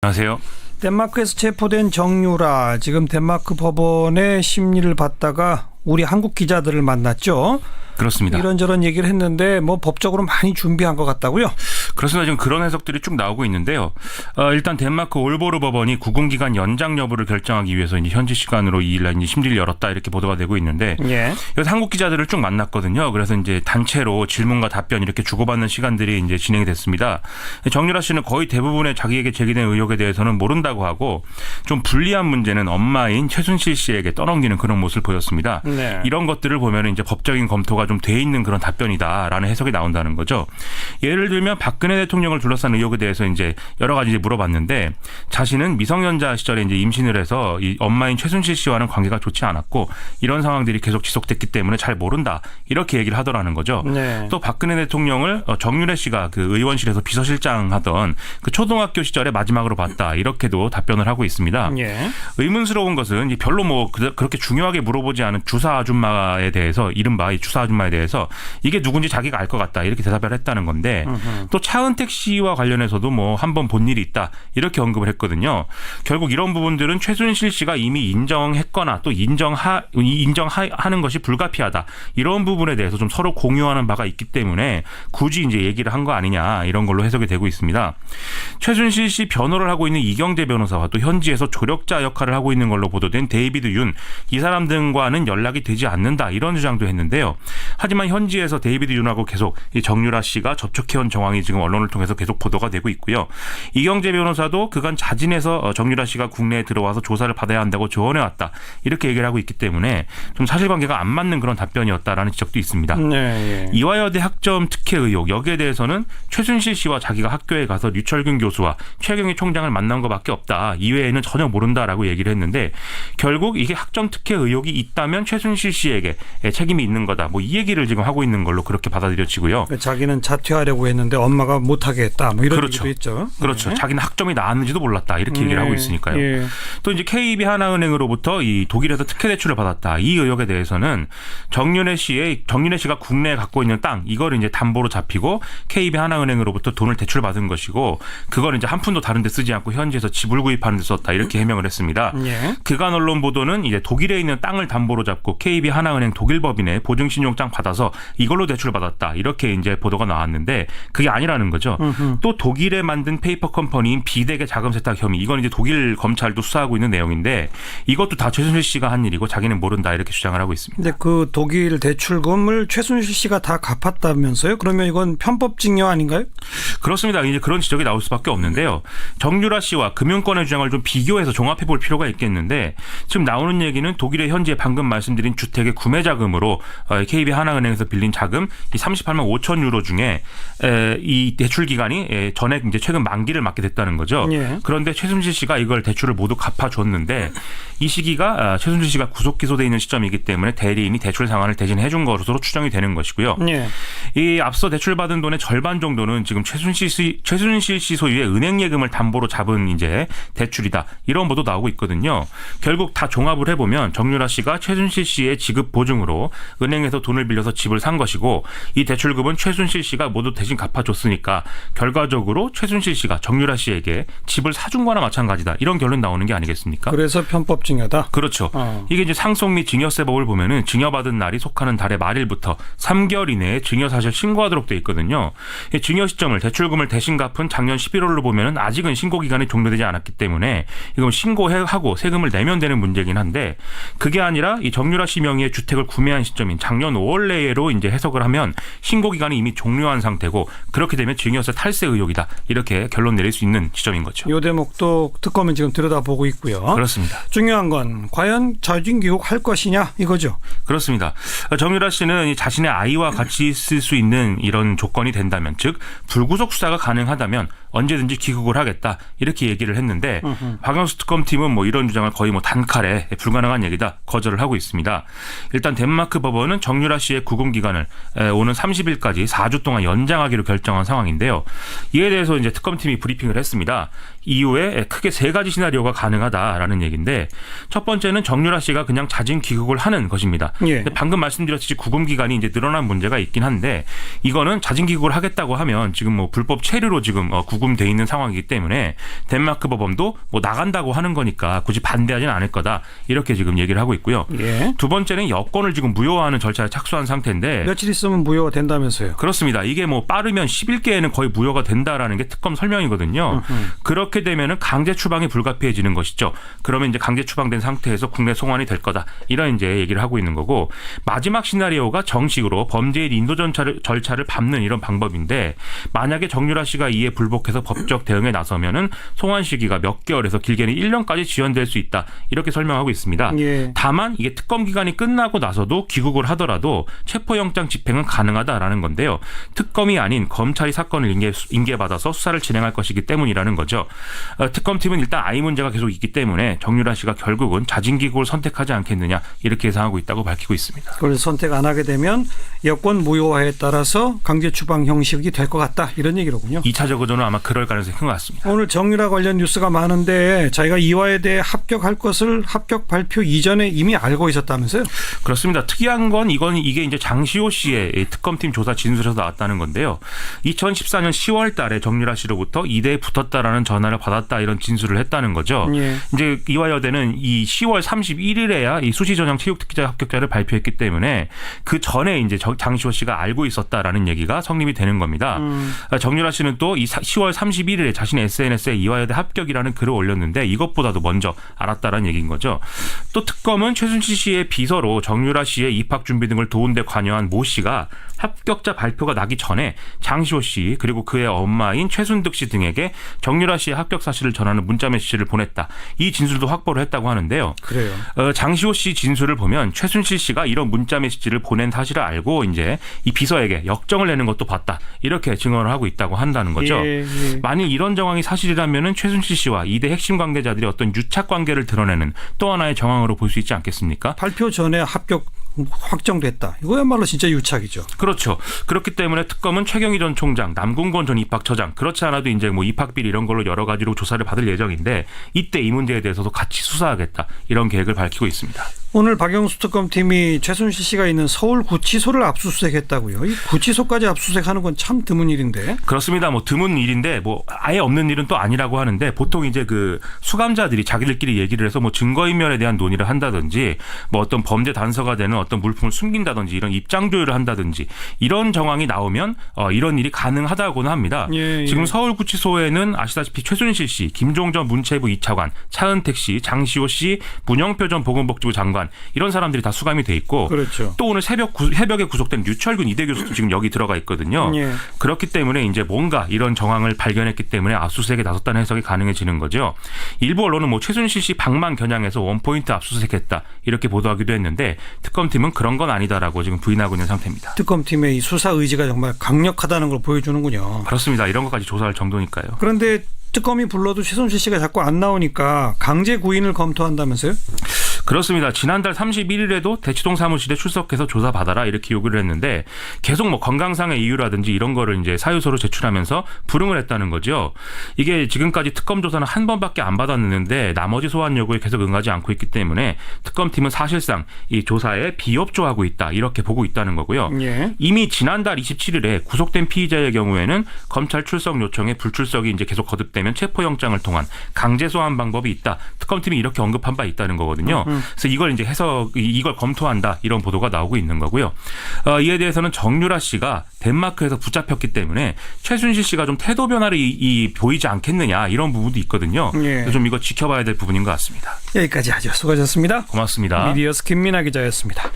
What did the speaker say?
안녕하세요. 덴마크에서 체포된 정유라, 지금 덴마크 법원의 심리를 받다가 우리 한국 기자들을 만났죠. 그렇습니다. 이런저런 얘기를 했는데 뭐 법적으로 많이 준비한 것 같다고요? 그렇습니다. 지금 그런 해석들이 쭉 나오고 있는데요. 일단 덴마크 올보르 법원이 구금기간 연장 여부를 결정하기 위해서 이제 현지 시간으로 2일날 이제 심리를 열었다 이렇게 보도가 되고 있는데, 예. 여기서 한국 기자들을 쭉 만났거든요. 그래서 이제 단체로 질문과 답변 이렇게 주고받는 시간들이 이제 진행이 됐습니다. 정유라 씨는 거의 대부분의 자기에게 제기된 의혹에 대해서는 모른다고 하고, 좀 불리한 문제는 엄마인 최순실 씨에게 떠넘기는 그런 모습을 보였습니다. 네. 이런 것들을 보면 이제 법적인 검토가 좀 돼 있는 그런 답변이다라는 해석이 나온다는 거죠. 예를 들면 박근혜 대통령을 둘러싼 의혹에 대해서 이제 여러 가지 이제 물어봤는데, 자신은 미성년자 시절에 이제 임신을 해서 이 엄마인 최순실 씨와는 관계가 좋지 않았고 이런 상황들이 계속 지속됐기 때문에 잘 모른다 이렇게 얘기를 하더라는 거죠. 네. 또 박근혜 대통령을 정유래 씨가 그 의원실에서 비서실장 하던 그 초등학교 시절에 마지막으로 봤다 이렇게도 답변을 하고 있습니다. 예. 의문스러운 것은 별로 뭐 그렇게 중요하게 물어보지 않은 주사 아줌마에 대해서, 이른바 이 주사 아줌마에 대해서 이게 누군지 자기가 알 것 같다 이렇게 대답을 했다는 건데, 또 차은택 씨와 관련해서도 뭐 한 번 본 일이 있다 이렇게 언급을 했거든요. 결국 이런 부분들은 최순실 씨가 이미 인정했거나 또 인정하는 것이 불가피하다 이런 부분에 대해서 좀 서로 공유하는 바가 있기 때문에 굳이 이제 얘기를 한 거 아니냐 이런 걸로 해석이 되고 있습니다. 최순실 씨 변호를 하고 있는 이경재 변호사와 또 현지에서 조력자 역할을 하고 있는 걸로 보도된 데이비드 윤, 이 사람 등과는 연락이 되지 않는다 이런 주장도 했는데요. 하지만 현지에서 데이비드 윤하고 계속 이 정유라 씨가 접촉해온 정황이 지금 언론을 통해서 계속 보도가 되고 있고요. 이경재 변호사도 그간 자진해서 정유라 씨가 국내에 들어와서 조사를 받아야 한다고 조언해왔다 이렇게 얘기를 하고 있기 때문에 좀 사실관계가 안 맞는 그런 답변이었다라는 지적도 있습니다. 네. 예. 이화여대 학점 특혜 의혹, 여기에 대해서는 최순실 씨와 자기가 학교에 가서 류철균 교수와 최경희 총장을 만난 것밖에 없다, 이외에는 전혀 모른다라고 얘기를 했는데, 결국 이게 학점 특혜 의혹이 있다면 최순실 씨에게 책임이 있는 거다, 뭐 이 얘기를 지금 하고 있는 걸로 그렇게 받아들여지고요. 자기는 자퇴하려고 했는데 엄마가 못하게 했다, 뭐 이런 그렇죠. 얘기도 있죠. 그렇죠. 네. 자기는 학점이 나왔는지도 몰랐다 이렇게 얘기를 하고 있으니까요. 예. 또 이제 KB 하나은행으로부터 이 독일에서 특혜 대출을 받았다, 이 의혹에 대해서는 정윤혜 씨가 국내에 갖고 있는 땅, 이걸 이제 담보로 잡히고 KB 하나은행으로부터 돈을 대출받은 것이고, 그걸 이제 한 푼도 다른 데 쓰지 않고 현지에서 집을 구입하는 데 썼다 이렇게 해명을 했습니다. 예. 그간 언론 보도는 이제 독일에 있는 땅을 담보로 잡고 KB 하나은행 독일법인에 보증신용장 받아서 이걸로 대출받았다 이렇게 이제 보도가 나왔는데, 그게 아니라는 거죠. 또 독일에 만든 페이퍼 컴퍼니인 비덱의 자금 세탁 혐의, 이건 이제 독일 검찰도 수사하고 있는 내용인데, 이것도 다 최순실 씨가 한 일이고 자기는 모른다 이렇게 주장을 하고 있습니다. 근데 그 독일 대출금을 최순실 씨가 다 갚았다면서요? 그러면 이건 편법증여 아닌가요? 그렇습니다. 이제 그런 지적이 나올 수밖에 없는데요. 정유라 씨와 금융권의 주장을 좀 비교해서 종합해 볼 필요가 있겠는데, 지금 나오는 얘기는 독일의 현재 방금 말씀드린 주택의 구매 자금으로 KB 하나은행에서 빌린 자금 이 38만 5천 유로 중에 이 대출 기간이 전액 이제 최근 만기를 맞게 됐다는 거죠. 예. 그런데 최순실 씨가 이걸 대출을 모두 갚아줬는데, 이 시기가 최순실 씨가 구속 기소돼 있는 시점이기 때문에 대리인이 대출 상환을 대신해 준 것으로 추정이 되는 것이고요. 예. 이 앞서 대출받은 돈의 절반 정도는 지금 최순실 씨 소유의 은행 예금을 담보로 잡은 이제 대출이다, 이런 보도 나오고 있거든요. 결국 다 종합을 해보면 정유라 씨가 최순실 씨의 지급 보증으로 은행에서 돈을 빌려서 집을 산 것이고, 이 대출금은 최순실 씨가 모두 대신 갚아줬으니까 결과적으로 최순실 씨가 정유라 씨에게 집을 사준 거나 마찬가지다, 이런 결론 나오는 게 아니겠습니까? 그래서 편법증여다. 그렇죠. 이게 이제 상속 및 증여세법을 보면은 증여받은 날이 속하는 달의 말일부터 3개월 이내에 증여사실 신고하도록 돼 있거든요. 이 증여 시점을 대출금을 대신 갚은 작년 11월로 보면은 아직은 신고 기간이 종료되지 않았기 때문에 이건 신고하고 세금을 내면 되는 문제긴 한데, 그게 아니라 이 정유라 씨 명의의 주택을 구매한 시점인 작년 5월 내로 이제 해석을 하면 신고 기간이 이미 종료한 상태고, 그렇게 되면 증여세 탈세 의혹이다 이렇게 결론 내릴 수 있는 지점인 거죠. 이 대목도 특검은 지금 들여다보고 있고요. 그렇습니다. 중요한 건 과연 자진교육 할 것이냐 이거죠. 그렇습니다. 정유라 씨는 자신의 아이와 같이 있을 수 있는 이런 조건이 된다면, 즉 불구속 수사가 가능하다면 언제든지 귀국을 하겠다 이렇게 얘기를 했는데, 박영수 특검팀은 뭐 이런 주장을 거의 뭐 단칼에 불가능한 얘기다 거절을 하고 있습니다. 일단 덴마크 법원은 정유라 씨의 구금 기간을 오는 30일까지 4주 동안 연장하기로 결정한 상황인데요. 이에 대해서 이제 특검팀이 브리핑을 했습니다. 이후에 크게 세 가지 시나리오가 가능하다라는 얘기인데 첫 번째는 정유라 씨가 그냥 자진 귀국을 하는 것입니다. 예. 방금 말씀드렸듯이 구금 기간이 이제 늘어난 문제가 있긴 한데 이거는 자진 귀국을 하겠다고 하면 지금 뭐 불법 체류로 지금 구금돼 있는 상황이기 때문에 덴마크 법원도 뭐 나간다고 하는 거니까 굳이 반대하지는 않을 거다 이렇게 지금 얘기를 하고 있고요. 예. 두 번째는 여권을 지금 무효화하는 절차에 착수한 상태인데 며칠 있으면 무효가 된다면서요. 그렇습니다. 이게 뭐 빠르면 10일께에는 거의 무효가 된다라는 게 특검 설명이거든요. 그렇게 되면은 강제 추방이 불가피해지는 것이죠. 그러면 이제 강제 추방된 상태에서 국내 송환이 될 거다. 이런 이제 얘기를 하고 있는 거고 마지막 시나리오가 정식으로 범죄인 인도 절차를 밟는 이런 방법인데 만약에 정유라 씨가 이에 불복해서 법적 대응에 나서면은 송환 시기가 몇 개월에서 길게는 1년까지 지연될 수 있다. 이렇게 설명하고 있습니다. 예. 다만 이게 특검 기간이 끝나고 나서도 귀국을 하더라도 체포영장 집행은 가능하다라는 건데요. 특검이 아닌 검찰이 사건을 인계받아서 수사를 진행할 것이기 때문이라는 거죠. 특검팀은 일단 아이 문제가 계속 있기 때문에 정유라 씨가 결국은 자진 귀국을 선택하지 않겠느냐 이렇게 예상하고 있다고 밝히고 있습니다. 그걸 선택 안 하게 되면 여권 무효화에 따라서 강제 추방 형식이 될 것 같다 이런 얘기로군요. 2차적으로는 아마 그럴 가능성이 큰 것 같습니다. 오늘 정유라 관련 뉴스가 많은데 자기가 이화에 대해 합격할 것을 합격 발표 이전에 이미 알고 있었다면서요? 그렇습니다. 특이한 건 이게 이제 장시호 씨의 특검팀 조사 진술에서 나왔다는 건데요. 2014년 10월 달에 정유라 씨로부터 이대에 붙었다라는 전화를 받았다 이런 진술을 했다는 거죠. 예. 이제 이화여대는 이 10월 31일에야 이 수시 전형 체육 특기자 합격자를 발표했기 때문에 그 전에 이제 장시호 씨가 알고 있었다라는 얘기가 성립이 되는 겁니다. 정유라 씨는 또 이 10월 31일에 자신의 SNS에 이화여대 합격이라는 글을 올렸는데 이것보다도 먼저 알았다라는 얘기인 거죠. 또 특검은 최순실 씨의 비서로 정유라 씨의 입학 준비 등을 도운 데 관여한 모 씨가 합격자 발표가 나기 전에 장시호 씨 그리고 그의 엄마인 최순득 씨 등에게 정유라 씨의 합격 사실을 전하는 문자 메시지를 보냈다. 이 진술도 확보를 했다고 하는데요. 그래요. 장시호 씨 진술을 보면 최순실 씨가 이런 문자 메시지를 보낸 사실을 알고 이제 이 비서에게 역정을 내는 것도 봤다. 이렇게 증언을 하고 있다고 한다는 거죠. 예, 예. 만일 이런 정황이 사실이라면은 최순실 씨와 이대 핵심 관계자들이 어떤 유착 관계를 드러내는 또 하나의 정황으로 볼 수 있지 않겠습니까? 발표 전에 합격 확정됐다. 이거야말로 진짜 유착이죠. 그렇죠. 그렇기 때문에 특검은 최경희 전 총장, 남궁건 전 입학처장 그렇지 않아도 이제 뭐 입학비리 이런 걸로 여러 가지로 조사를 받을 예정인데 이때 이 문제에 대해서도 같이 수사하겠다 이런 계획을 밝히고 있습니다. 오늘 박영수 특검팀이 최순실 씨가 있는 서울 구치소를 압수수색했다고요. 이 구치소까지 압수수색하는 건 참 드문 일인데. 그렇습니다. 뭐 드문 일인데 뭐 아예 없는 일은 또 아니라고 하는데 보통 이제 그 수감자들이 자기들끼리 얘기를 해서 뭐 증거인멸에 대한 논의를 한다든지 뭐 어떤 범죄 단서가 되는 어떤 물품을 숨긴다든지 이런 입장 조율을 한다든지 이런 정황이 나오면 이런 일이 가능하다고는 합니다. 예, 예. 지금 서울구치소에는 아시다시피 최순실 씨, 김종전 문체부 2차관, 차은택 씨, 장시호 씨, 문영표 전 보건복지부 장관 이런 사람들이 다 수감이 돼 있고 그렇죠. 또 오늘 새벽에 구속된 유철균 이대 교수도 지금 여기 들어가 있거든요. 예. 그렇기 때문에 이제 뭔가 이런 정황을 발견했기 때문에 압수수색에 나섰다는 해석이 가능해지는 거죠. 일부 언론은 뭐 최순실 씨 방만 겨냥해서 원포인트 압수수색했다 이렇게 보도하기도 했는데 특검팀은 그런 건 아니다라고 지금 부인하고 있는 상태입니다. 특검팀의 이 수사 의지가 정말 강력하다는 걸 보여주는군요. 그렇습니다. 이런 것까지 조사할 정도니까요. 그런데 특검이 불러도 최순실 씨가 자꾸 안 나오니까 강제 구인을 검토한다면서요? 그렇습니다. 지난달 31일에도 대치동 사무실에 출석해서 조사받아라 이렇게 요구를 했는데 계속 뭐 건강상의 이유라든지 이런 거를 이제 사유서로 제출하면서 불응을 했다는 거죠. 이게 지금까지 특검 조사는 한 번밖에 안 받았는데 나머지 소환 요구에 계속 응하지 않고 있기 때문에 특검팀은 사실상 이 조사에 비협조하고 있다 이렇게 보고 있다는 거고요. 예. 이미 지난달 27일에 구속된 피의자의 경우에는 검찰 출석 요청에 불출석이 이제 계속 거듭되면 체포영장을 통한 강제 소환 방법이 있다. 특검팀이 이렇게 언급한 바 있다는 거거든요. 그래서 이걸 이제 이걸 검토한다 이런 보도가 나오고 있는 거고요. 이에 대해서는 정유라 씨가 덴마크에서 붙잡혔기 때문에 최순실 씨가 좀 태도 변화를 보이지 않겠느냐 이런 부분도 있거든요. 예. 그래서 좀 이거 지켜봐야 될 부분인 것 같습니다. 여기까지 하죠. 수고하셨습니다. 고맙습니다. 미디어스 김민아 기자였습니다.